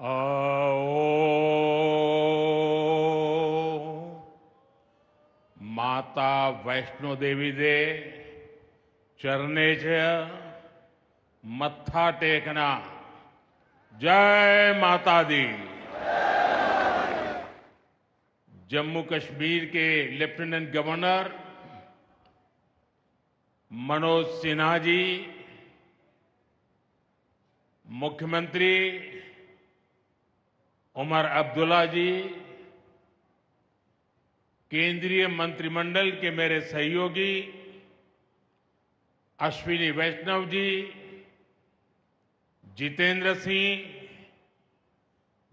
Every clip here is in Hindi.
आओ माता वैष्णो देवी दे चरणे च मत्था टेकना। जय माता दी। जम्मू कश्मीर के लेफ्टिनेंट गवर्नर मनोज सिन्हा जी, मुख्यमंत्री उमर अब्दुल्ला जी, केंद्रीय मंत्रिमंडल के मेरे सहयोगी Ashwini Vaishnaw ji, Jitendra Singh,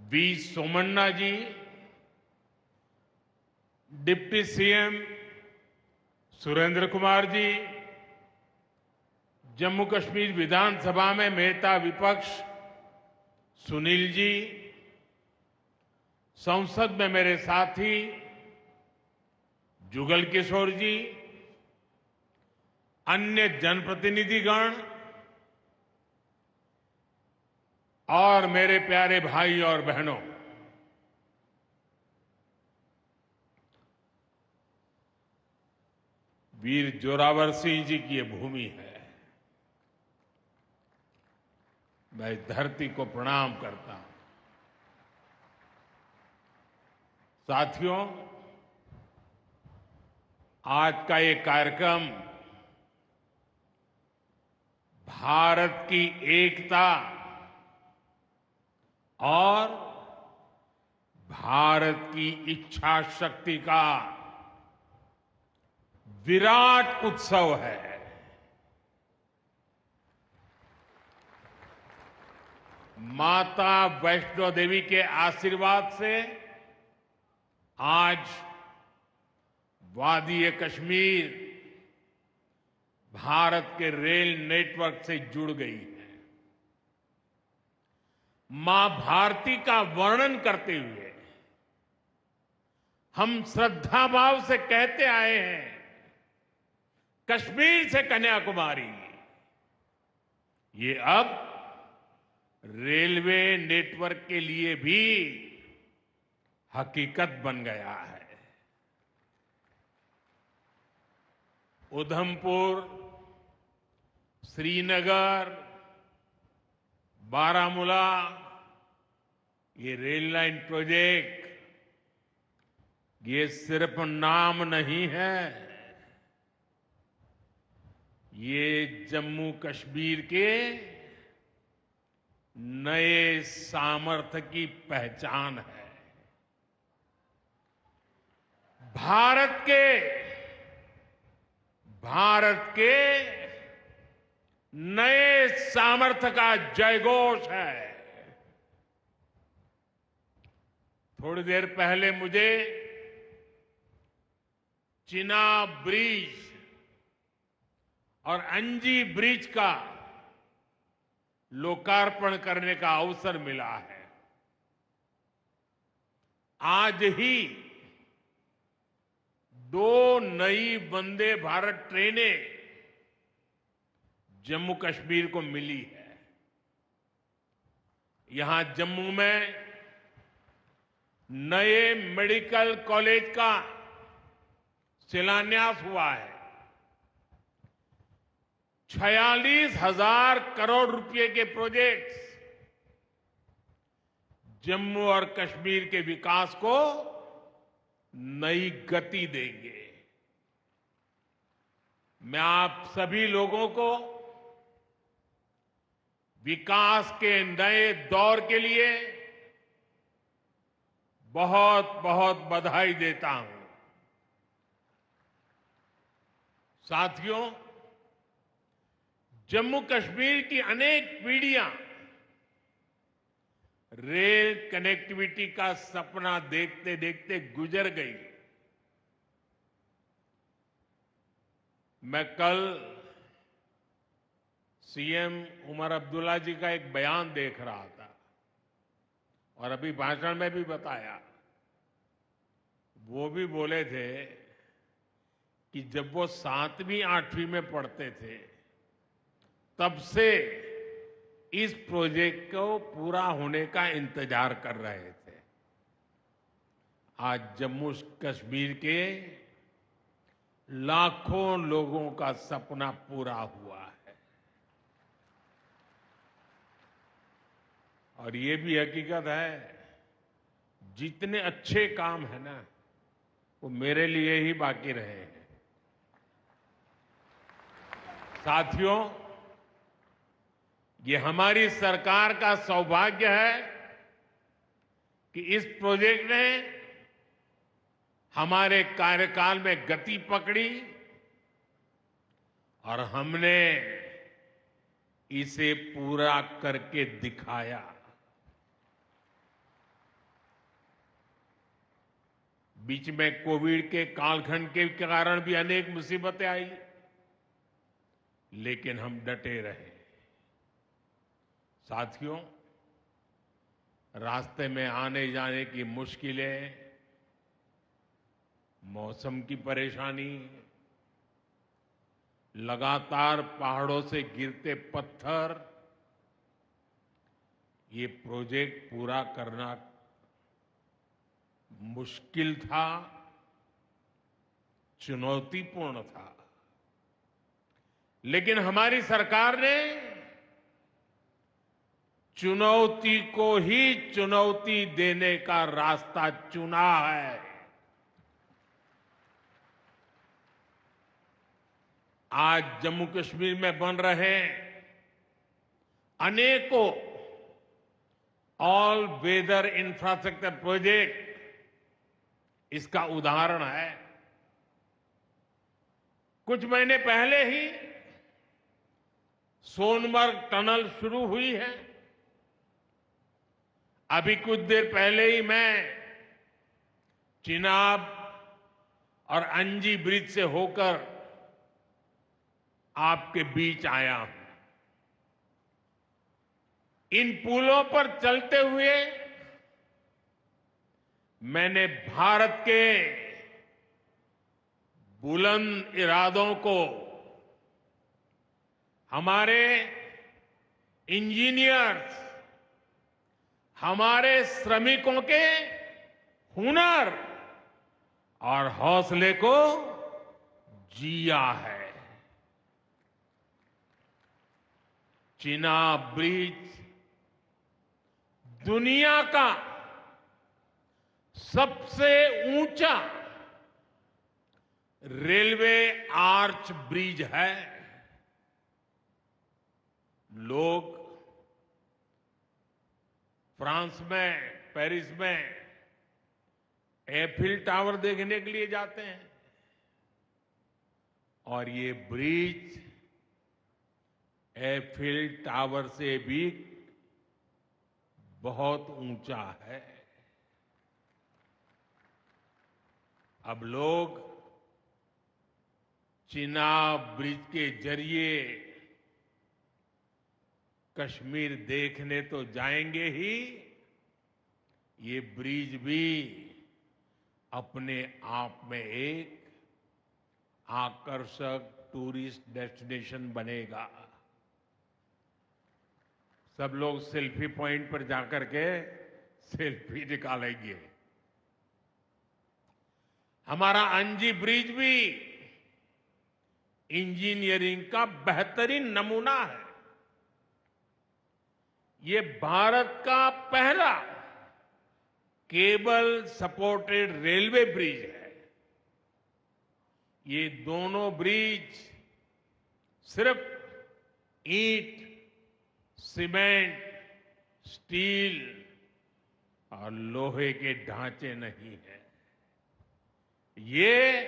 V Somanna ji, deputy CM Surendra Kumar ji, Jammu Kashmir विधानसभा में नेता विपक्ष सुनील जी, संसद में मेरे साथी जुगल किशोर जी, अन्य जनप्रतिनिधिगण और मेरे प्यारे भाई और बहनों, वीर जोरावर सिंह जी की ये भूमि है। मैं धरती को प्रणाम करता हूं। साथियों, आज का ये कार्यक्रम भारत की एकता और भारत की इच्छा शक्ति का विराट उत्सव है। माता वैष्णो देवी के आशीर्वाद से आज वादी कश्मीर भारत के रेल नेटवर्क से जुड़ गई है। मां भारती का वर्णन करते हुए हम श्रद्धा भाव से कहते आए हैं, कश्मीर से कन्याकुमारी। ये अब रेलवे नेटवर्क के लिए भी हकीकत बन गया है। उधमपुर, श्रीनगर, बारामूला, ये रेल लाइन प्रोजेक्ट ये सिर्फ नाम नहीं है, ये जम्मू कश्मीर के नए सामर्थ्य की पहचान है। भारत के नए सामर्थ्य का जयघोष है। थोड़ी देर पहले मुझे चिनाब ब्रिज और अंजी ब्रिज का लोकार्पण करने का अवसर मिला है। आज ही 2 नई वंदे भारत ट्रेनें जम्मू कश्मीर को मिली है। यहां जम्मू में नए मेडिकल कॉलेज का शिलान्यास हुआ है। 46,000 करोड़ रुपए के प्रोजेक्ट्स जम्मू और कश्मीर के विकास को नई गति देंगे। मैं आप सभी लोगों को विकास के नए दौर के लिए बहुत बहुत बधाई देता हूं। साथियों, जम्मू कश्मीर की अनेक पीढ़ियां रेल कनेक्टिविटी का सपना देखते देखते गुजर गई। मैं कल सीएम उमर अब्दुल्ला जी का एक बयान देख रहा था और अभी भाषण में भी बताया। वो भी बोले थे कि जब वो 7वीं 8वीं में पढ़ते थे तब से इस प्रोजेक्ट को पूरा होने का इंतजार कर रहे थे। आज जम्मू कश्मीर के लाखों लोगों का सपना पूरा हुआ है। और ये भी हकीकत है, जितने अच्छे काम है ना, वो मेरे लिए ही बाकी रहे हैं। साथियों, ये हमारी सरकार का सौभाग्य है कि इस प्रोजेक्ट ने हमारे कार्यकाल में गति पकड़ी और हमने इसे पूरा करके दिखाया। बीच में कोविड के कालखंड के कारण भी अनेक मुसीबतें आई, लेकिन हम डटे रहे। साथियों, रास्ते में आने जाने की मुश्किलें, मौसम की परेशानी, लगातार पहाड़ों से गिरते पत्थर, ये प्रोजेक्ट पूरा करना मुश्किल था, चुनौतीपूर्ण था। लेकिन हमारी सरकार ने चुनौती को ही चुनौती देने का रास्ता चुना है। आज जम्मू कश्मीर में बन रहे अनेकों ऑल वेदर इंफ्रास्ट्रक्चर प्रोजेक्ट इसका उदाहरण है। कुछ महीने पहले ही सोनमर्ग टनल शुरू हुई है। अभी कुछ देर पहले ही मैं चिनाब और अंजी ब्रिज से होकर आपके बीच आया हूं। इन पुलों पर चलते हुए मैंने भारत के बुलंद इरादों को, हमारे इंजीनियर्स, हमारे श्रमिकों के हुनर और हौसले को जिया है। चिनाब ब्रिज दुनिया का सबसे ऊंचा रेलवे आर्च ब्रिज है। लोग फ्रांस में, पेरिस में एफिल टावर देखने के लिए जाते हैं, और ये ब्रिज एफिल टावर से भी बहुत ऊंचा है। अब लोग चिनाब ब्रिज के जरिए कश्मीर देखने तो जाएंगे ही, ये ब्रिज भी अपने आप में एक आकर्षक टूरिस्ट डेस्टिनेशन बनेगा। सब लोग सेल्फी पॉइंट पर जाकर के सेल्फी निकालेंगे। हमारा अंजी ब्रिज भी इंजीनियरिंग का बेहतरीन नमूना है। ये भारत का पहला केबल सपोर्टेड रेलवे ब्रिज है। ये दोनों ब्रिज सिर्फ ईंट, सीमेंट, स्टील और लोहे के ढांचे नहीं हैं। ये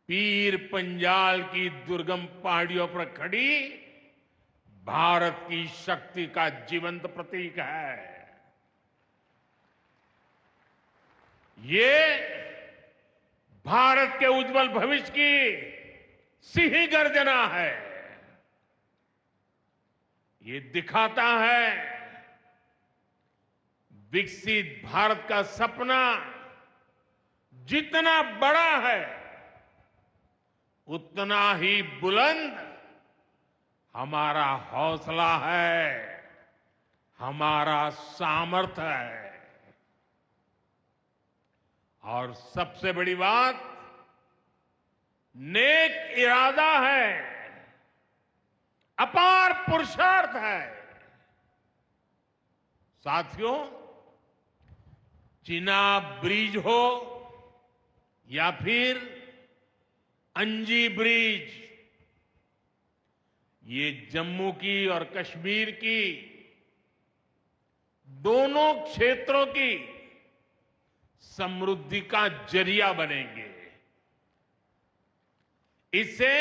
पीर पंजाल की दुर्गम पहाड़ियों पर खड़ी भारत की शक्ति का जीवंत प्रतीक है। ये भारत के उज्जवल भविष्य की सिंह गर्जना है। ये दिखाता है विकसित भारत का सपना जितना बड़ा है, उतना ही बुलंद हमारा हौसला है, हमारा सामर्थ्य है। और सबसे बड़ी बात, नेक इरादा है, अपार पुरुषार्थ है। साथियों, चिनाब ब्रिज हो या फिर अंजी ब्रिज, ये जम्मू की और कश्मीर की दोनों क्षेत्रों की समृद्धि का जरिया बनेंगे। इससे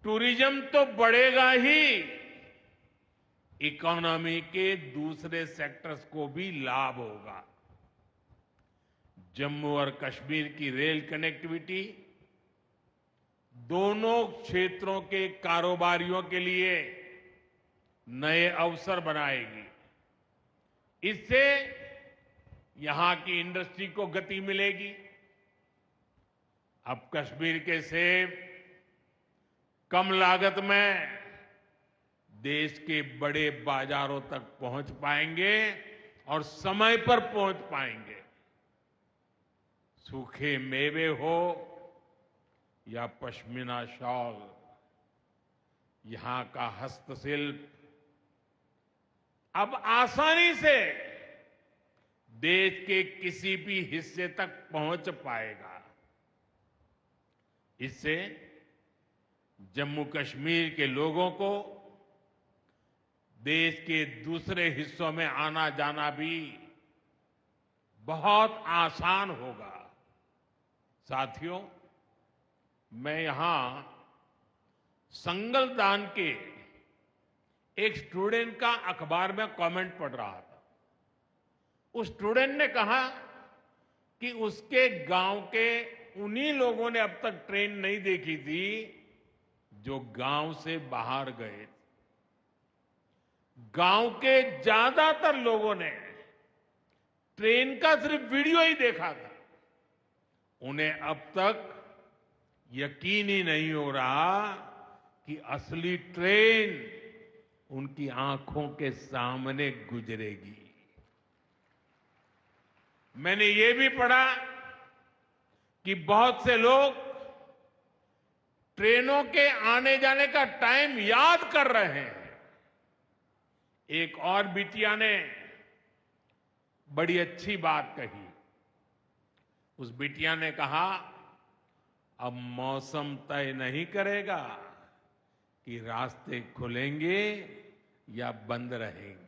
टूरिज्म तो बढ़ेगा ही, इकोनॉमी के दूसरे सेक्टर्स को भी लाभ होगा। जम्मू और कश्मीर की रेल कनेक्टिविटी दोनों क्षेत्रों के कारोबारियों के लिए नए अवसर बनाएगी। इससे यहां की इंडस्ट्री को गति मिलेगी। अब कश्मीर के सेब कम लागत में देश के बड़े बाजारों तक पहुंच पाएंगे और समय पर पहुंच पाएंगे। सूखे मेवे हो या पश्मीना शॉल, यहां का हस्तशिल्प अब आसानी से देश के किसी भी हिस्से तक पहुंच पाएगा। इससे जम्मू कश्मीर के लोगों को देश के दूसरे हिस्सों में आना जाना भी बहुत आसान होगा। साथियों, मैं यहां संगलदान के एक स्टूडेंट का अखबार में कमेंट पढ़ रहा था। उस स्टूडेंट ने कहा कि उसके गांव के उन्हीं लोगों ने अब तक ट्रेन नहीं देखी थी जो गांव से बाहर गए। गांव के ज्यादातर लोगों ने ट्रेन का सिर्फ वीडियो ही देखा था। उन्हें अब तक यकीन ही नहीं हो रहा कि असली ट्रेन उनकी आंखों के सामने गुजरेगी। मैंने ये भी पढ़ा कि बहुत से लोग ट्रेनों के आने जाने का टाइम याद कर रहे हैं। एक और बिटिया ने बड़ी अच्छी बात कही। उस बिटिया ने कहा, अब मौसम तय नहीं करेगा कि रास्ते खुलेंगे या बंद रहेंगे।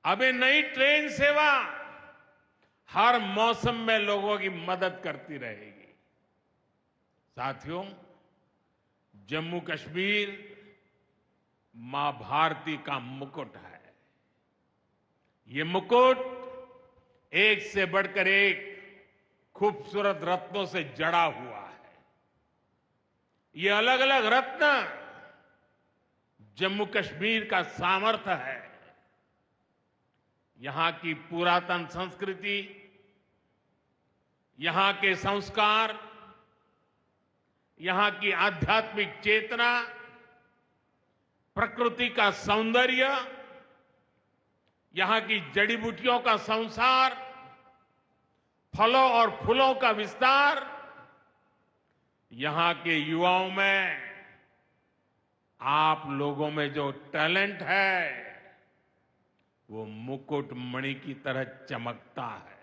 अब ये नई ट्रेन सेवा हर मौसम में लोगों की मदद करती रहेगी। साथियों, जम्मू कश्मीर मां भारती का मुकुट है। ये मुकुट एक से बढ़कर एक खूबसूरत रत्नों से जड़ा हुआ है। ये अलग अलग रत्न जम्मू कश्मीर का सामर्थ्य है। यहां की पुरातन संस्कृति, यहां के संस्कार, यहां की आध्यात्मिक चेतना, प्रकृति का सौंदर्य, यहां की जड़ी बूटियों का संसार, फलों और फूलों का विस्तार, यहां के युवाओं में, आप लोगों में जो टैलेंट है वो मुकुट मणि की तरह चमकता है।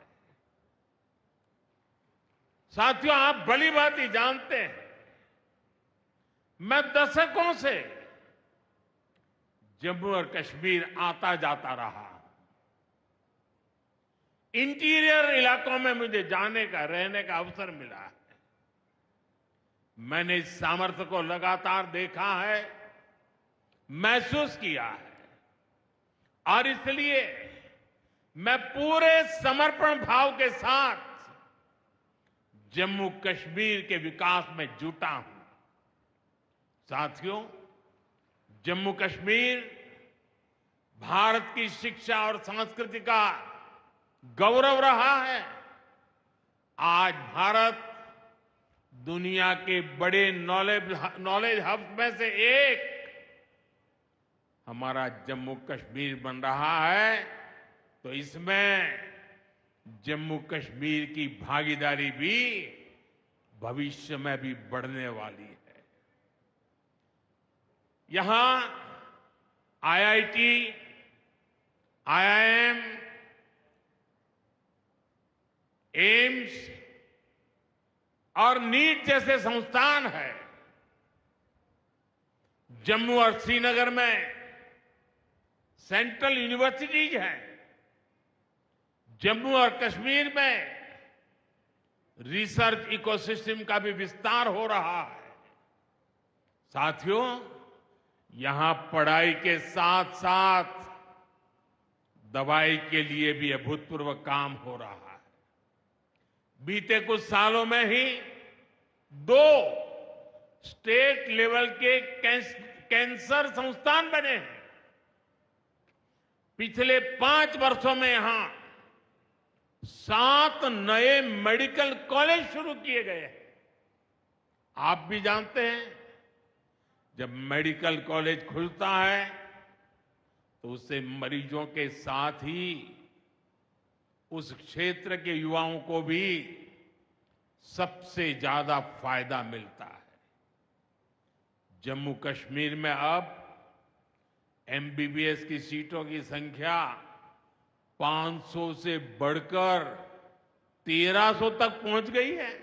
साथियों, आप भली भांति जानते हैं, मैं दशकों से जम्मू और कश्मीर आता जाता रहा। इंटीरियर इलाकों में मुझे जाने का, रहने का अवसर मिला है। मैंने इस सामर्थ्य को लगातार देखा है, महसूस किया है, और इसलिए मैं पूरे समर्पण भाव के साथ जम्मू कश्मीर के विकास में जुटा हूं। साथियों, जम्मू कश्मीर भारत की शिक्षा और संस्कृति का गौरव रहा है। आज भारत दुनिया के बड़े नॉलेज हब में से एक हमारा जम्मू कश्मीर बन रहा है, तो इसमें जम्मू कश्मीर की भागीदारी भी भविष्य में भी बढ़ने वाली है। यहां आईआईटी, आईआईएम, एम्स और नीट जैसे संस्थान है। जम्मू और श्रीनगर में सेंट्रल यूनिवर्सिटीज हैं। जम्मू और कश्मीर में रिसर्च इकोसिस्टम का भी विस्तार हो रहा है। साथियों, यहां पढ़ाई के साथ साथ दवाई के लिए भी अभूतपूर्व काम हो रहा है। बीते कुछ सालों में ही 2 स्टेट लेवल के कैंसर संस्थान बने हैं। पिछले 5 वर्षों में यहां 7 नए मेडिकल कॉलेज शुरू किए गए हैं। आप भी जानते हैं, जब मेडिकल कॉलेज खुलता है तो उससे मरीजों के साथ ही उस क्षेत्र के युवाओं को भी सबसे ज्यादा फायदा मिलता है। जम्मू कश्मीर में अब एमबीबीएस की सीटों की संख्या 500 से बढ़कर 1300 तक पहुंच गई है।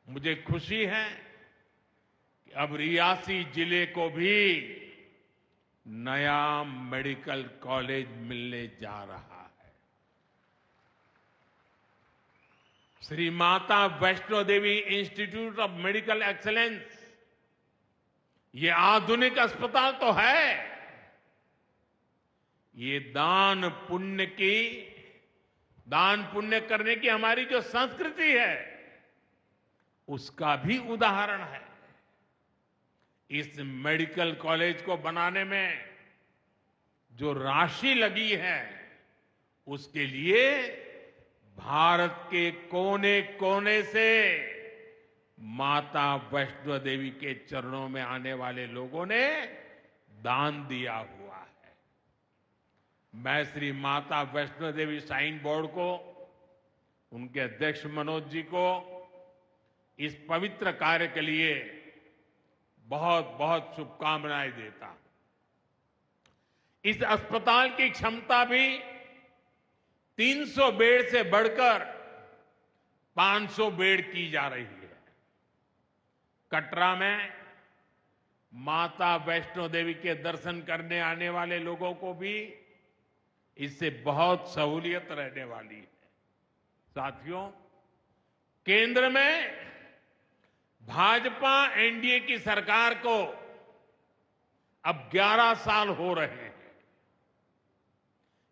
मुझे खुशी है कि अब रियासी जिले को भी नया मेडिकल कॉलेज मिलने जा रहा है। Shri Mata Vaishno Devi institute of medical excellence, ये आधुनिक अस्पताल तो है, ये दान पुण्य करने की हमारी जो संस्कृति है उसका भी उदाहरण है। इस मेडिकल कॉलेज को बनाने में जो राशि लगी है उसके लिए भारत के कोने कोने से माता वैष्णो देवी के चरणों में आने वाले लोगों ने दान दिया हुआ है। मैं श्री माता वैष्णो देवी श्राइन बोर्ड को, उनके अध्यक्ष मनोज जी को इस पवित्र कार्य के लिए बहुत बहुत शुभकामनाएं देता हूं। इस अस्पताल की क्षमता भी 300 बेड से बढ़कर 500 बेड की जा रही है। कटरा में माता वैष्णो देवी के दर्शन करने आने वाले लोगों को भी इससे बहुत सहूलियत रहने वाली है। साथियों, केंद्र में भाजपा एनडीए की सरकार को अब 11 साल हो रहे हैं।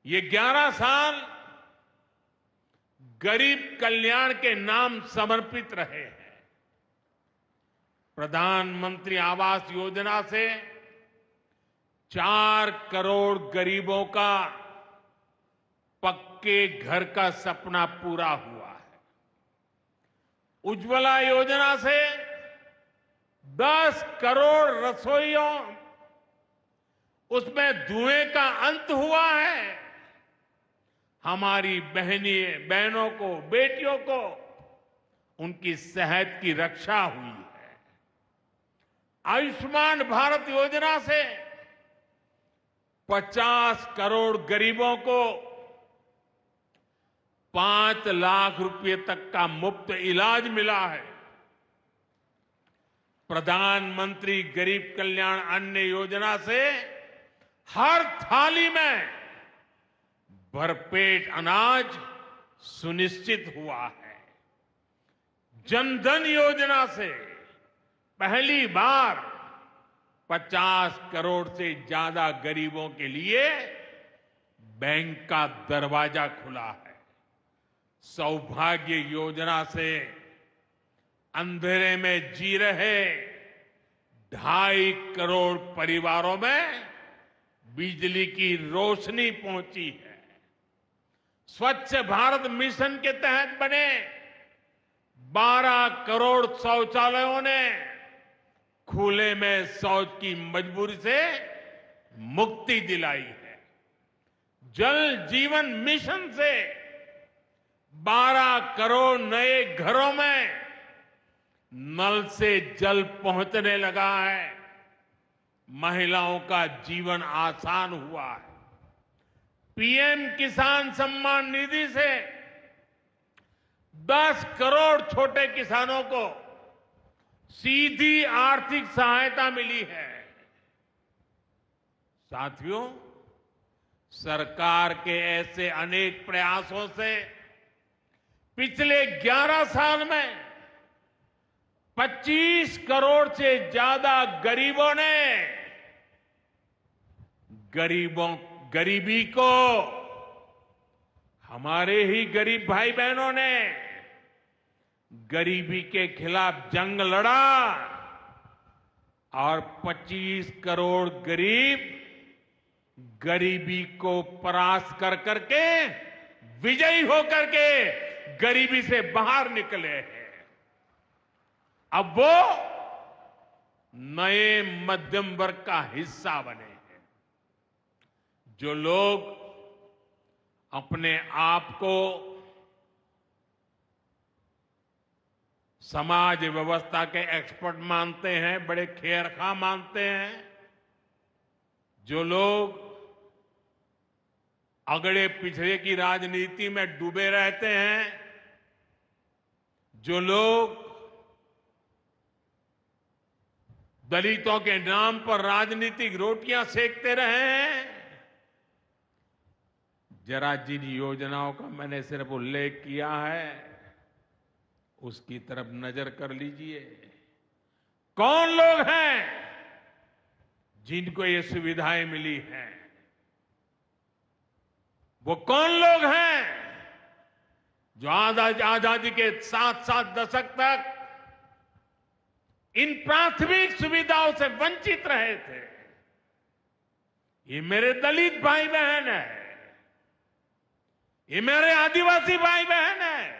ये 11 साल गरीब कल्याण के नाम समर्पित रहे हैं। प्रधानमंत्री आवास योजना से 4 करोड़ गरीबों का पक्के घर का सपना पूरा हुआ है। उज्ज्वला योजना से 10 करोड़ रसोइयों, उसमें धुएं का अंत हुआ है। हमारी बहनों को, बेटियों को उनकी सेहत की रक्षा हुई है। आयुष्मान भारत योजना से 50 करोड़ गरीबों को 5 लाख रुपए तक का मुफ्त इलाज मिला है। प्रधानमंत्री गरीब कल्याण अन्न योजना से हर थाली में भरपेट अनाज सुनिश्चित हुआ है। जनधन योजना से पहली बार 50 करोड़ से ज्यादा गरीबों के लिए बैंक का दरवाजा खुला है। सौभाग्य योजना से अंधेरे में जी रहे 2.5 करोड़ परिवारों में बिजली की रोशनी पहुंची है। स्वच्छ भारत मिशन के तहत बने 12 करोड़ शौचालयों ने खुले में शौच की मजबूरी से मुक्ति दिलाई है। जल जीवन मिशन से 12 करोड़ नए घरों में नल से जल पहुंचने लगा है। महिलाओं का जीवन आसान हुआ है। पीएम किसान सम्मान निधि से 10 करोड़ छोटे किसानों को सीधी आर्थिक सहायता मिली है। साथियों, सरकार के ऐसे अनेक प्रयासों से पिछले 11 साल में 25 करोड़ से ज्यादा गरीबों ने गरीबी को, हमारे ही गरीब भाई बहनों ने गरीबी के खिलाफ जंग लड़ा और 25 करोड़ गरीब गरीबी को परास्त कर करके, विजयी होकर के गरीबी से बाहर निकले हैं। अब वो नए मध्यम वर्ग का हिस्सा बने हैं। जो लोग अपने आप को समाज व्यवस्था के एक्सपर्ट मानते हैं, बड़े खेरखा मानते हैं, जो लोग अगड़े पिछड़े की राजनीति में डूबे रहते हैं, जो लोग दलितों के नाम पर राजनीतिक रोटियां सेकते रहे हैं, जरा जिन योजनाओं का मैंने सिर्फ उल्लेख किया है उसकी तरफ नजर कर लीजिए। कौन लोग हैं जिनको ये सुविधाएं मिली हैं? वो कौन लोग हैं जो आजादी के 7 दशक तक इन प्राथमिक सुविधाओं से वंचित रहे थे? ये मेरे दलित भाई बहन है, ये मेरे आदिवासी भाई बहन है,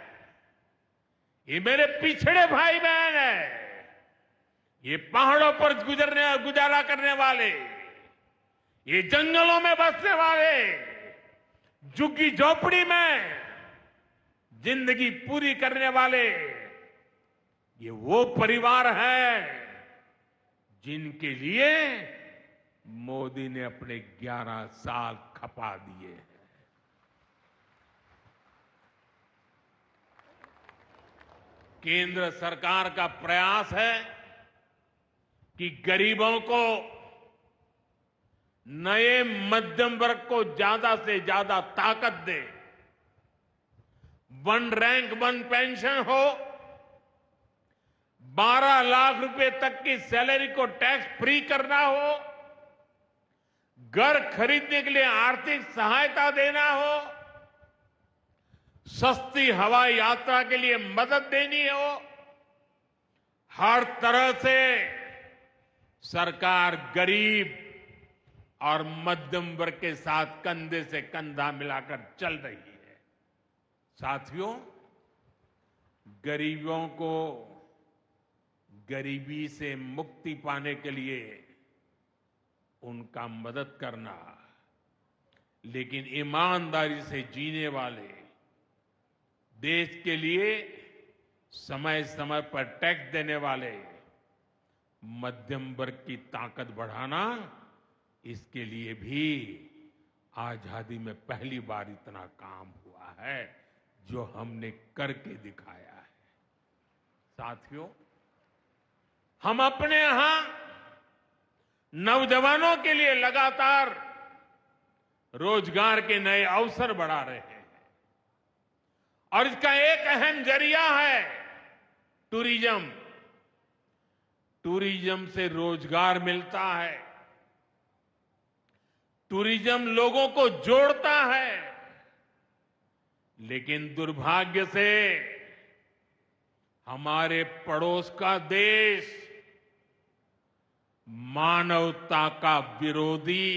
ये मेरे पिछड़े भाई बहन है, ये पहाड़ों पर गुजारा करने वाले, ये जंगलों में बसने वाले, झुग्गी झोपड़ी में जिंदगी पूरी करने वाले, ये वो परिवार है जिनके लिए मोदी ने अपने 11 साल खपा दिए हैं। केंद्र सरकार का प्रयास है कि गरीबों को, नए मध्यम वर्ग को ज्यादा से ज्यादा ताकत दे। 1 रैंक 1 पेंशन हो, 12 लाख रुपए तक की सैलरी को टैक्स फ्री करना हो, घर खरीदने के लिए आर्थिक सहायता देना हो, सस्ती हवाई यात्रा के लिए मदद देनी हो, हर तरह से सरकार गरीब और मध्यम वर्ग के साथ कंधे से कंधा मिलाकर चल रही है। साथियों, गरीबों को गरीबी से मुक्ति पाने के लिए उनका मदद करना, लेकिन ईमानदारी से जीने वाले, देश के लिए समय समय पर टैक्स देने वाले मध्यम वर्ग की ताकत बढ़ाना, इसके लिए भी आजादी में पहली बार इतना काम हुआ है जो हमने करके दिखाया है। साथियों, हम अपने यहां नौजवानों के लिए लगातार रोजगार के नए अवसर बढ़ा रहे हैं और इसका एक अहम जरिया है टूरिज्म। टूरिज्म से रोजगार मिलता है, टूरिज्म लोगों को जोड़ता है, लेकिन दुर्भाग्य से हमारे पड़ोस का देश मानवता का विरोधी,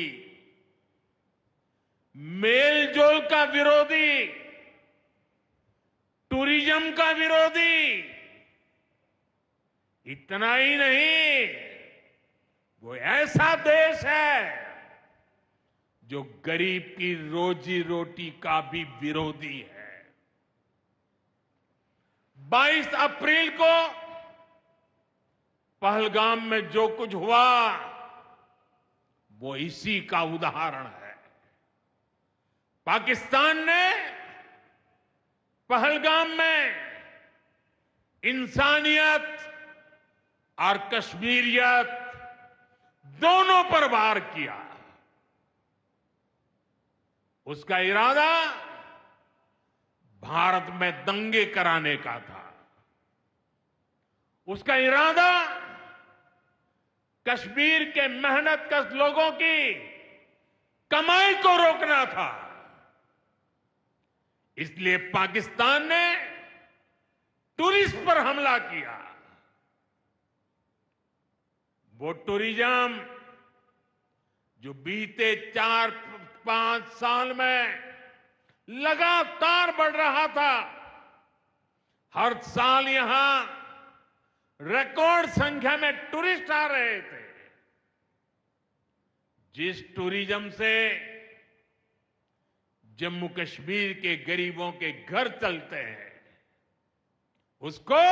मेलजोल का विरोधी, टूरिज्म का विरोधी, इतना ही नहीं, वो ऐसा देश है जो गरीब की रोजी रोटी का भी विरोधी है। 22 अप्रैल को पहलगाम में जो कुछ हुआ वो इसी का उदाहरण है। पाकिस्तान ने पहलगाम में इंसानियत और कश्मीरियत दोनों पर वार किया। उसका इरादा भारत में दंगे कराने का था। उसका इरादा कश्मीर के मेहनतकश लोगों की कमाई को रोकना था। इसलिए पाकिस्तान ने टूरिस्ट पर हमला किया। वो टूरिज्म जो बीते 4-5 साल में लगातार बढ़ रहा था, हर साल यहां रिकॉर्ड संख्या में टूरिस्ट आ रहे थे। जिस टूरिज्म से जम्मू कश्मीर के गरीबों के घर चलते हैं, उसको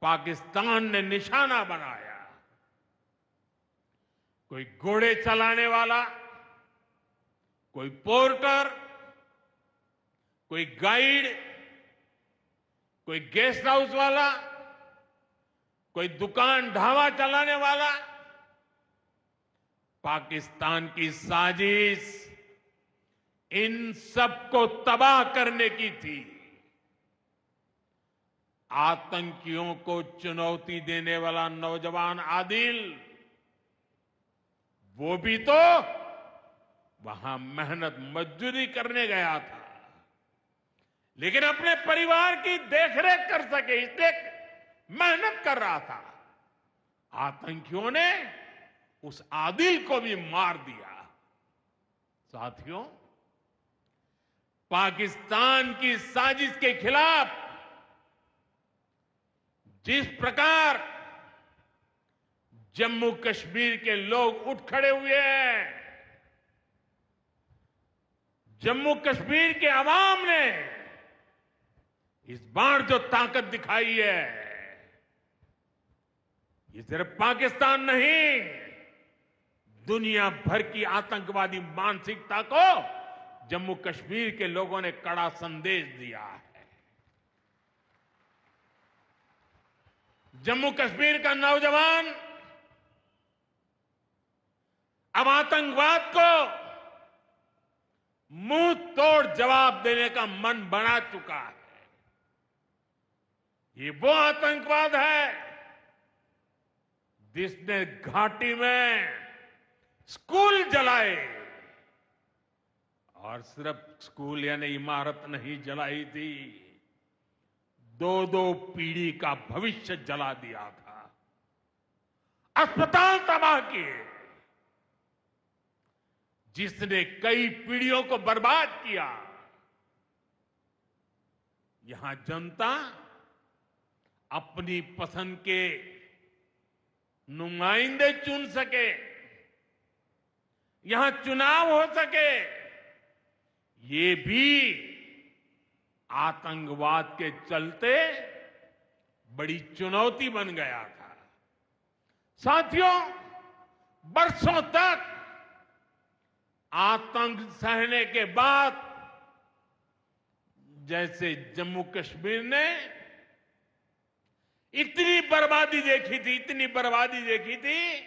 पाकिस्तान ने निशाना बनाया। कोई घोड़े चलाने वाला, कोई पोर्टर, कोई गाइड, कोई गेस्ट हाउस वाला, कोई दुकान ढाबा चलाने वाला, पाकिस्तान की साजिश इन सबको तबाह करने की थी। आतंकियों को चुनौती देने वाला नौजवान आदिल, वो भी तो वहां मेहनत मजदूरी करने गया था, लेकिन अपने परिवार की देखरेख कर सके इसलिए मेहनत कर रहा था। आतंकियों ने उस आदिल को भी मार दिया। साथियों, पाकिस्तान की साजिश के खिलाफ जिस प्रकार जम्मू कश्मीर के लोग उठ खड़े हुए हैं, जम्मू कश्मीर के अवाम ने इस बार जो ताकत दिखाई है, ये सिर्फ पाकिस्तान नहीं, दुनिया भर की आतंकवादी मानसिकता को जम्मू कश्मीर के लोगों ने कड़ा संदेश दिया है। जम्मू कश्मीर का नौजवान अब आतंकवाद को मुंह तोड़ जवाब देने का मन बना चुका है। ये वो आतंकवाद है जिसने घाटी में स्कूल जलाए, और सिर्फ स्कूल यानी इमारत नहीं जलाई थी, 2-2 पीढ़ी का भविष्य जला दिया था, अस्पताल तबाह किए, जिसने कई पीढ़ियों को बर्बाद किया। यहां जनता अपनी पसंद के नुमाइंदे चुन सके, यहां चुनाव हो सके, ये भी आतंकवाद के चलते बड़ी चुनौती बन गया था। साथियों, बरसों तक आतंक सहने के बाद जैसे जम्मू कश्मीर ने इतनी बर्बादी देखी थी, इतनी बर्बादी देखी थी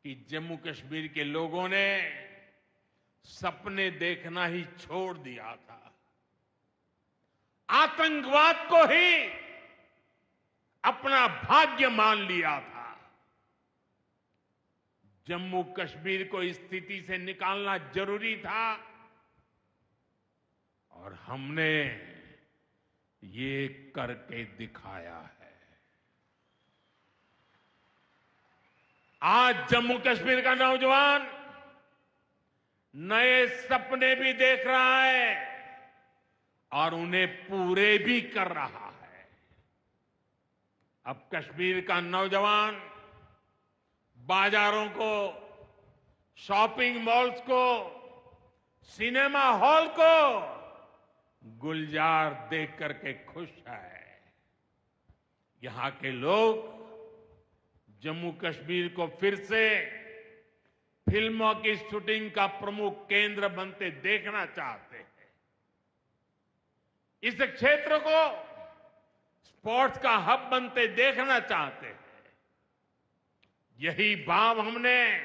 कि जम्मू कश्मीर के लोगों ने सपने देखना ही छोड़ दिया था। आतंकवाद को ही अपना भाग्य मान लिया था। जम्मू कश्मीर को इस स्थिति से निकालना जरूरी था, और हमने ये करके दिखाया है। आज जम्मू कश्मीर का नौजवान नए सपने भी देख रहा है और उन्हें पूरे भी कर रहा है। अब कश्मीर का नौजवान बाजारों को, शॉपिंग मॉल्स को, सिनेमा हॉल को गुलजार देख करके खुश है। यहां के लोग जम्मू कश्मीर को फिर से फिल्मों की शूटिंग का प्रमुख केंद्र बनते देखना चाहते हैं। इस क्षेत्र को स्पोर्ट्स का हब बनते देखना चाहते हैं। यही भाव हमने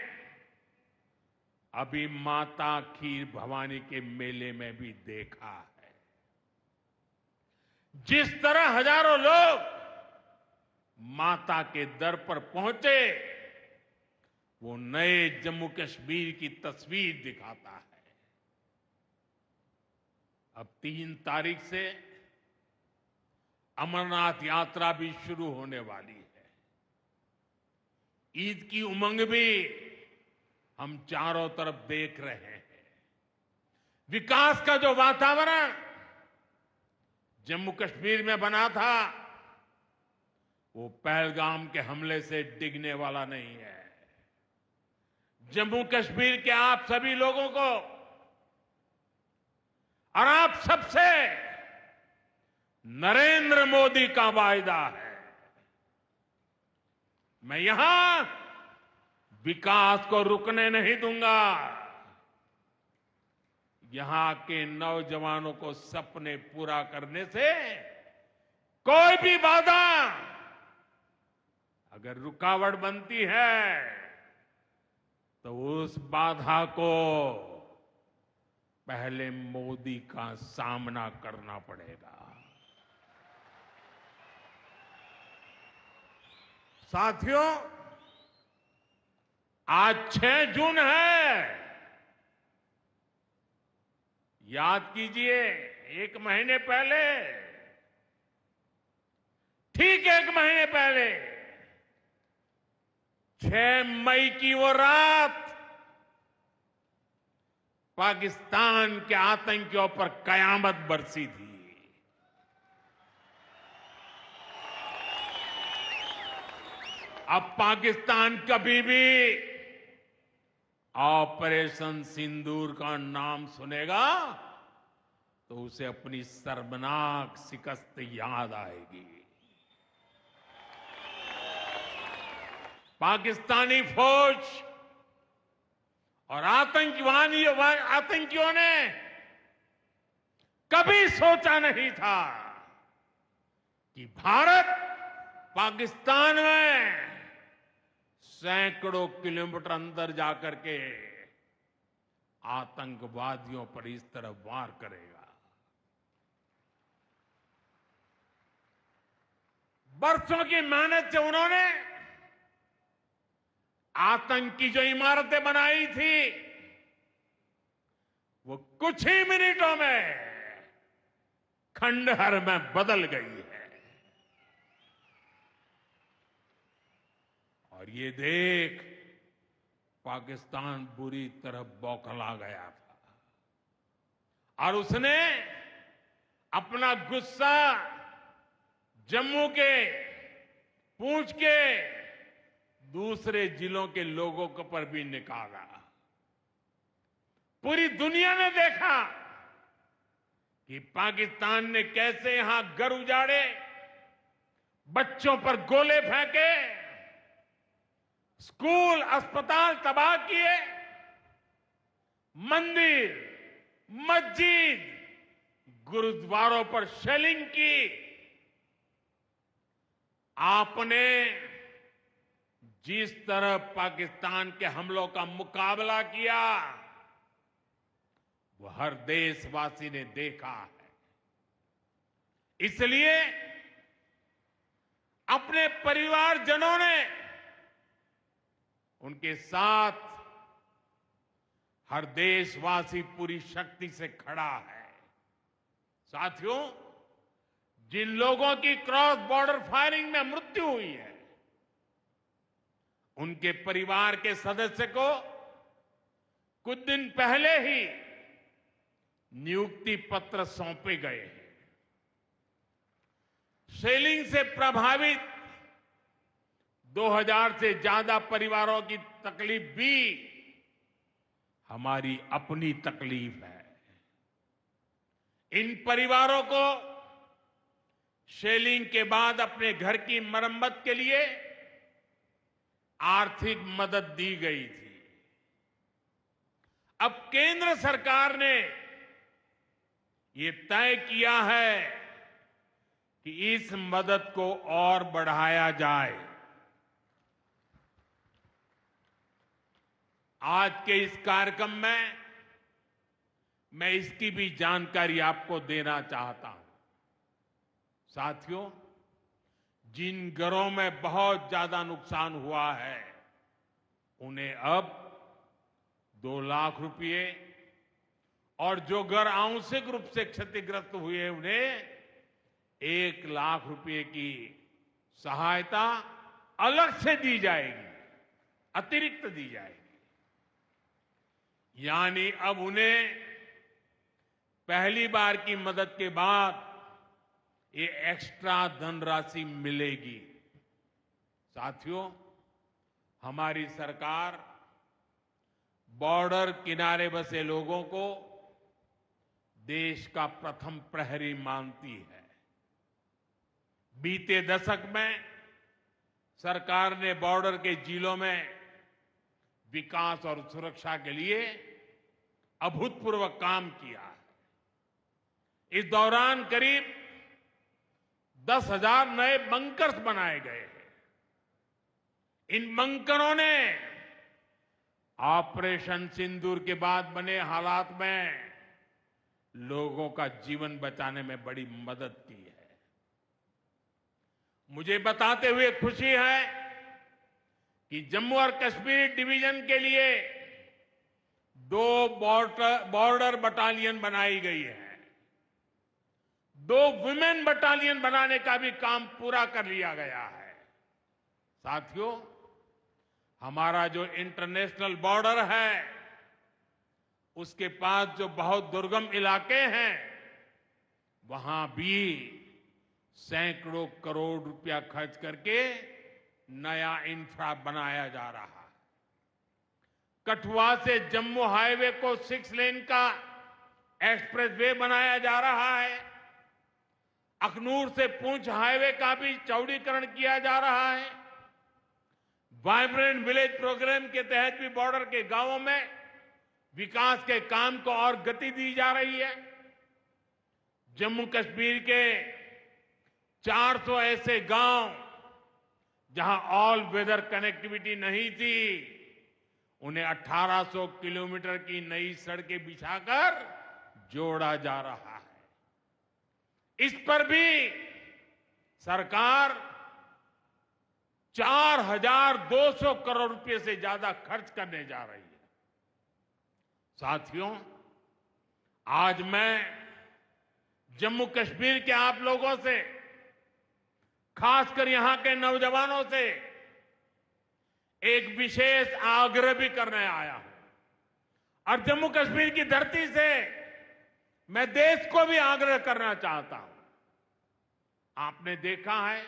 अभी माता खीर भवानी के मेले में भी देखा है। जिस तरह हजारों लोग माता के दर पर पहुंचे, वो नए जम्मू कश्मीर की तस्वीर दिखाता है। अब 3 तारीख से अमरनाथ यात्रा भी शुरू होने वाली है। ईद की उमंग भी हम चारों तरफ देख रहे हैं। विकास का जो वातावरण जम्मू कश्मीर में बना था, वो पहलगाम के हमले से डिगने वाला नहीं है। जम्मू कश्मीर के आप सभी लोगों को और आप सबसे नरेंद्र मोदी का वायदा है। मैं यहां विकास को रुकने नहीं दूंगा। यहां के नौजवानों को सपने पूरा करने से कोई भी बाधा अगर रुकावट बनती है, तो उस बाधा को पहले मोदी का सामना करना पड़ेगा। साथियों, आज 6 जून है। याद कीजिए, 1 महीने पहले, ठीक 1 महीने पहले 6 मई की वो रात पाकिस्तान के आतंकियों पर कयामत बरसी थी। अब पाकिस्तान कभी भी ऑपरेशन सिंदूर का नाम सुनेगा तो उसे अपनी शर्मनाक शिकस्त याद आएगी। पाकिस्तानी फौज और आतंकियों ने कभी सोचा नहीं था कि भारत पाकिस्तान में सैकड़ों किलोमीटर अंदर जाकर के आतंकवादियों पर इस तरह वार करेगा। बरसों की मेहनत से उन्होंने आतंक की जो इमारतें बनाई थी, वो कुछ ही मिनटों में खंडहर में बदल गई है। और ये देख पाकिस्तान बुरी तरह बौखला गया था और उसने अपना गुस्सा जम्मू के, पूंछ के दूसरे जिलों के लोगों के पर भी निकाला। पूरी दुनिया ने देखा कि पाकिस्तान ने कैसे यहां घर उजाड़े, बच्चों पर गोले फेंके, स्कूल, अस्पताल तबाह किए, मंदिर, मस्जिद, गुरुद्वारों पर शेलिंग की। आपने जिस तरह पाकिस्तान के हमलों का मुकाबला किया, वो हर देशवासी ने देखा है। इसलिए अपने परिवारजनों ने उनके साथ हर देशवासी पूरी शक्ति से खड़ा है। साथियों, जिन लोगों की क्रॉस बॉर्डर फायरिंग में मृत्यु हुई है, उनके परिवार के सदस्य को कुछ दिन पहले ही नियुक्ति पत्र सौंपे गए हैं। शेलिंग से प्रभावित 2000 से ज्यादा परिवारों की तकलीफ भी हमारी अपनी तकलीफ है। इन परिवारों को शेलिंग के बाद अपने घर की मरम्मत के लिए आर्थिक मदद दी गई थी। अब केंद्र सरकार ने ये तय किया है कि इस मदद को और बढ़ाया जाए। आज के इस कार्यक्रम में मैं इसकी भी जानकारी आपको देना चाहता हूं। साथियों, जिन घरों में बहुत ज्यादा नुकसान हुआ है उन्हें अब 2 लाख रुपए और जो घर आंशिक रूप से क्षतिग्रस्त हुए उन्हें 1 लाख रुपए की सहायता अलग से दी जाएगी, अतिरिक्त दी जाएगी। यानी अब उन्हें पहली बार की मदद के बाद ये एक्स्ट्रा धनराशि मिलेगी। साथियों, हमारी सरकार बॉर्डर किनारे बसे लोगों को देश का प्रथम प्रहरी मानती है। बीते दशक में सरकार ने बॉर्डर के जिलों में विकास और सुरक्षा के लिए अभूतपूर्व काम किया है। इस दौरान करीब 10,000 नए बंकर्स बनाए गए हैं। इन बंकरों ने ऑपरेशन सिंदूर के बाद बने हालात में लोगों का जीवन बचाने में बड़ी मदद की है। मुझे बताते हुए खुशी है कि जम्मू और कश्मीर डिवीजन के लिए 2 बॉर्डर बटालियन बनाई गई है। 2 वुमेन बटालियन बनाने का भी काम पूरा कर लिया गया है। साथियों, हमारा जो इंटरनेशनल बॉर्डर है उसके पास जो बहुत दुर्गम इलाके हैं वहां भी सैकड़ों करोड़ रुपया खर्च करके नया इंफ्रा बनाया जा रहा है। कठुआ से जम्मू हाईवे को 6 लेन का एक्सप्रेसवे बनाया जा रहा है। अखनूर से पुंछ हाईवे का भी चौड़ीकरण किया जा रहा है। वाइब्रेंट विलेज प्रोग्राम के तहत भी बॉर्डर के गांवों में विकास के काम को और गति दी जा रही है। जम्मू कश्मीर के 400 ऐसे गांव जहां ऑल वेदर कनेक्टिविटी नहीं थी, उन्हें 1800 किलोमीटर की नई सड़कें बिछाकर जोड़ा जा रहा है। इस पर भी सरकार 4,200 करोड़ रुपए से ज्यादा खर्च करने जा रही है। साथियों, आज मैं जम्मू कश्मीर के आप लोगों से, खासकर यहां के नौजवानों से एक विशेष आग्रह भी करने आया हूं और जम्मू कश्मीर की धरती से मैं देश को भी आग्रह करना चाहता हूं। आपने देखा है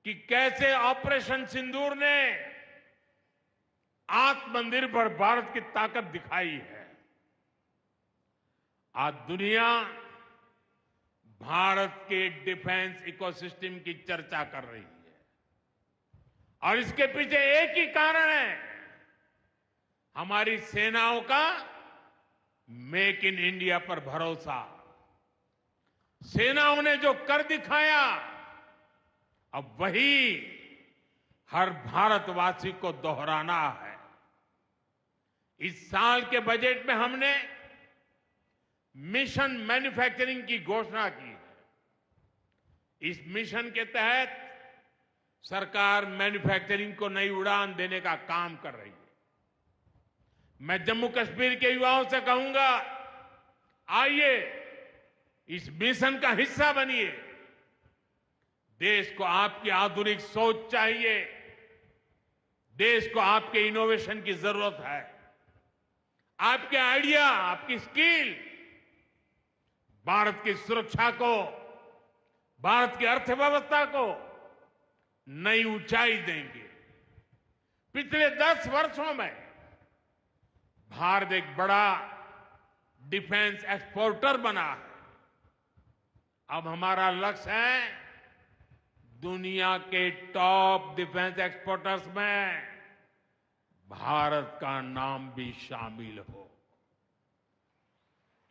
कि कैसे ऑपरेशन सिंदूर ने आत्मनिर्भर भारत की ताकत दिखाई है। आज दुनिया भारत के डिफेंस इकोसिस्टम की चर्चा कर रही है और इसके पीछे एक ही कारण है, हमारी सेनाओं का मेक इन इंडिया पर भरोसा। सेनाओं ने जो कर दिखाया, अब वही हर भारतवासी को दोहराना है। इस साल के बजट में हमने मिशन मैन्युफैक्चरिंग की घोषणा की है। इस मिशन के तहत सरकार मैन्युफैक्चरिंग को नई उड़ान देने का काम कर रही है। मैं जम्मू कश्मीर के युवाओं से कहूंगा, आइए इस मिशन का हिस्सा बनिए। देश को आपकी आधुनिक सोच चाहिए, देश को आपके इनोवेशन की जरूरत है। आपके आइडिया, आपकी स्किल भारत की सुरक्षा को, भारत की अर्थव्यवस्था को नई ऊंचाई देंगे। पिछले 10 वर्षों में भारत एक बड़ा डिफेंस एक्सपोर्टर बना है। अब हमारा लक्ष्य है दुनिया के टॉप डिफेंस एक्सपोर्टर्स में भारत का नाम भी शामिल हो।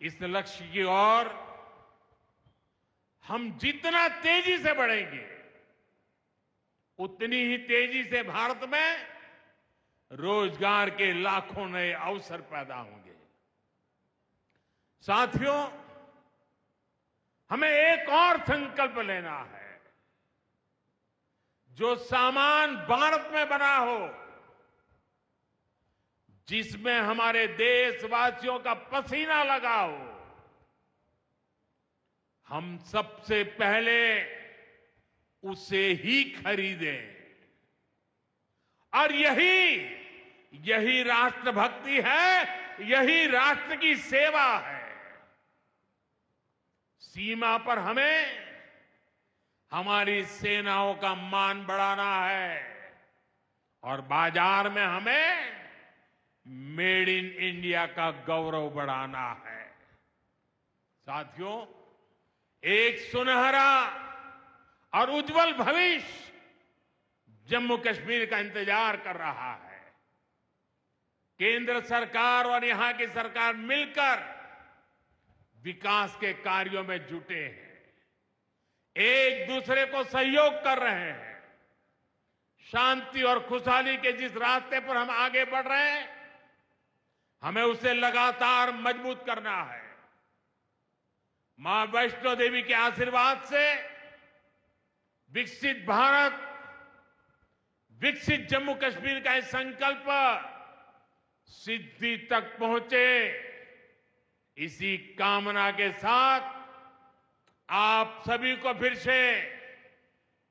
इस लक्ष्य की ओर हम जितना तेजी से बढ़ेंगे उतनी ही तेजी से भारत में रोजगार के लाखों नए अवसर पैदा होंगे। साथियों, हमें एक और संकल्प लेना है। जो सामान भारत में बना हो, जिसमें हमारे देशवासियों का पसीना लगा हो, हम सबसे पहले उसे ही खरीदें। और यही राष्ट्रभक्ति है, यही राष्ट्र की सेवा है। सीमा पर हमें हमारी सेनाओं का मान बढ़ाना है और बाजार में हमें मेड इन इंडिया का गौरव बढ़ाना है। साथियों, एक सुनहरा और उज्जवल भविष्य जम्मू कश्मीर का इंतजार कर रहा है। केंद्र सरकार और यहां की सरकार मिलकर विकास के कार्यों में जुटे हैं, एक दूसरे को सहयोग कर रहे हैं। शांति और खुशहाली के जिस रास्ते पर हम आगे बढ़ रहे हैं, हमें उसे लगातार मजबूत करना है। मां वैष्णो देवी के आशीर्वाद से विकसित भारत, विकसित जम्मू कश्मीर का ये संकल्प सिद्धि तक पहुंचे, इसी कामना के साथ आप सभी को फिर से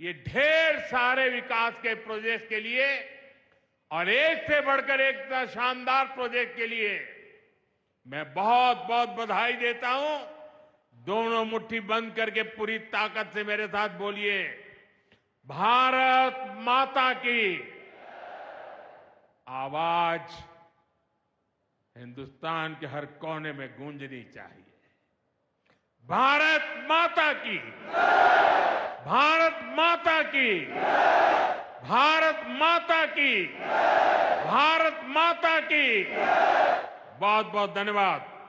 ये ढेर सारे विकास के प्रोजेक्ट के लिए और एक से बढ़कर एक शानदार प्रोजेक्ट के लिए मैं बहुत बहुत बधाई देता हूं। दोनों मुट्ठी बंद करके पूरी ताकत से मेरे साथ बोलिए, भारत माता की। आवाज हिंदुस्तान के हर कोने में गूंजनी चाहिए। भारत माता की, भारत माता की, भारत माता की, भारत माता की। बहुत बहुत धन्यवाद।